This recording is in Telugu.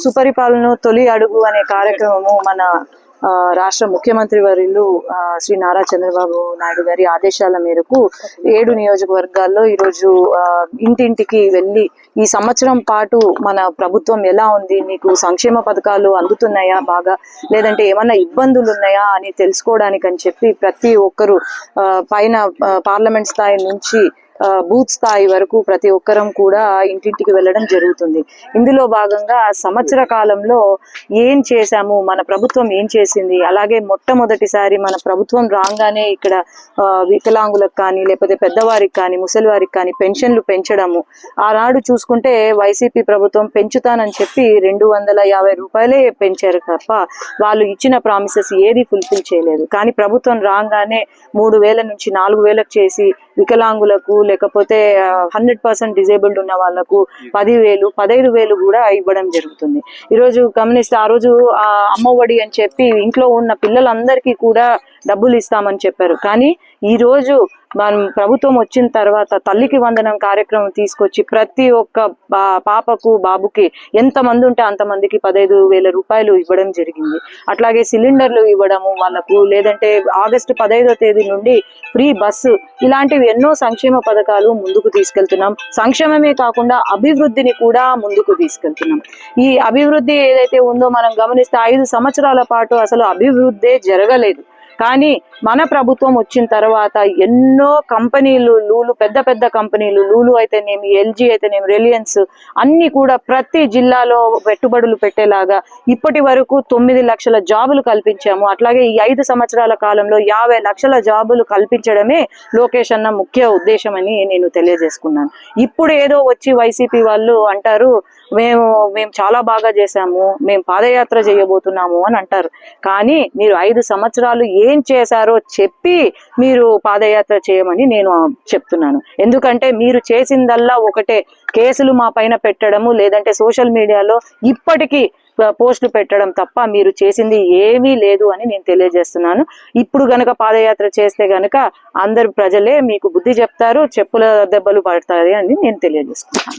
సుపరిపాలన తొలి అడుగు అనే కార్యక్రమము మన రాష్ట్ర ముఖ్యమంత్రి వర్యులు శ్రీ నారా చంద్రబాబు నాయుడు గారి ఆదేశాల మేరకు 7 నియోజకవర్గాల్లో ఈరోజు ఇంటింటికి వెళ్ళి ఈ సంవత్సరం పాటు మన ప్రభుత్వం ఎలా ఉంది, మీకు సంక్షేమ పథకాలు అందుతున్నాయా బాగా, లేదంటే ఏమన్నా ఇబ్బందులు ఉన్నాయా అని తెలుసుకోవడానికి అని చెప్పి ప్రతి ఒక్కరు పైన పార్లమెంట్ స్థాయి నుంచి బూత్ స్థాయి వరకు ప్రతి ఒక్కరం కూడా ఇంటింటికి వెళ్ళడం జరుగుతుంది. ఇందులో భాగంగా సంవత్సర కాలంలో ఏం చేశాము, మన ప్రభుత్వం ఏం చేసింది, అలాగే మొట్టమొదటిసారి మన ప్రభుత్వం రాగానే ఇక్కడ వికలాంగులకు కానీ లేకపోతే పెద్దవారికి కానీ ముసలి వారికి కానీ పెన్షన్లు పెంచడము. ఆనాడు చూసుకుంటే వైసీపీ ప్రభుత్వం పెంచుతానని చెప్పి 250 రూపాయలే పెంచారు తప్ప వాళ్ళు ఇచ్చిన ప్రామిసెస్ ఏది ఫుల్ఫిల్ చేయలేదు. కానీ ప్రభుత్వం రాగానే 3000 నుంచి 4000 చేసి వికలాంగులకు లేకపోతే 100% డిజేబుల్డ్ ఉన్న వాళ్ళకు 10,000, 15,000 కూడా ఇవ్వడం జరుగుతుంది. ఈరోజు గమనిస్తే ఆ రోజు అమ్మఒడి అని చెప్పి ఇంట్లో ఉన్న పిల్లలందరికీ కూడా డబ్బులు ఇస్తామని చెప్పారు. కానీ ఈ రోజు మనం ప్రభుత్వం వచ్చిన తర్వాత తల్లికి వందనం కార్యక్రమం తీసుకొచ్చి ప్రతి ఒక్క పాపకు బాబుకి ఎంతమంది ఉంటే అంతమందికి 15,000 రూపాయలు ఇవ్వడం జరిగింది. అట్లాగే సిలిండర్లు ఇవ్వడము వాళ్ళకు, లేదంటే ఆగస్టు 15వ తేదీ నుండి ఫ్రీ బస్సు, ఇలాంటివి ఎన్నో సంక్షేమ పథకాలు ముందుకు తీసుకెళ్తున్నాం. సంక్షేమమే కాకుండా అభివృద్ధిని కూడా ముందుకు తీసుకెళ్తున్నాం. ఈ అభివృద్ధి ఏదైతే ఉందో మనం గమనిస్తే 5 సంవత్సరాల పాటు అసలు అభివృద్ధే జరగలేదు. కానీ మన ప్రభుత్వం వచ్చిన తర్వాత ఎన్నో కంపెనీలు, లూలు పెద్ద పెద్ద కంపెనీలు, లూలు అయితేనేమి, ఎల్జీ అయితేనేమి, రిలయన్స్ అన్ని కూడా ప్రతి జిల్లాలో పెట్టుబడులు పెట్టేలాగా ఇప్పటి వరకు 9 లక్షల జాబులు కల్పించాము. అట్లాగే ఈ 5 సంవత్సరాల కాలంలో 50 లక్షల జాబులు కల్పించడమే లోకేష్ అన్న ముఖ్య ఉద్దేశం అని నేను తెలియజేసుకున్నాను. ఇప్పుడు ఏదో వచ్చి వైసీపీ వాళ్ళు అంటారు మేము చాలా బాగా చేశాము, మేము పాదయాత్ర చేయబోతున్నాము అని అంటారు. కానీ మీరు 5 సంవత్సరాలు ఏం చేశారో చెప్పి మీరు పాదయాత్ర చేయమని నేను చెప్తున్నాను. ఎందుకంటే మీరు చేసిందల్లా ఒకటే, కేసులు మా పైన పెట్టడము, లేదంటే సోషల్ మీడియాలో ఇప్పటికీ పోస్టులు పెట్టడం తప్ప మీరు చేసింది ఏమీ లేదు అని నేను తెలియజేస్తున్నాను. ఇప్పుడు గనక పాదయాత్ర చేస్తే గనక అందరు ప్రజలే మీకు బుద్ధి చెప్తారు, చెప్పుల దెబ్బలు పడతాయి అని నేను తెలియజేస్తున్నాను.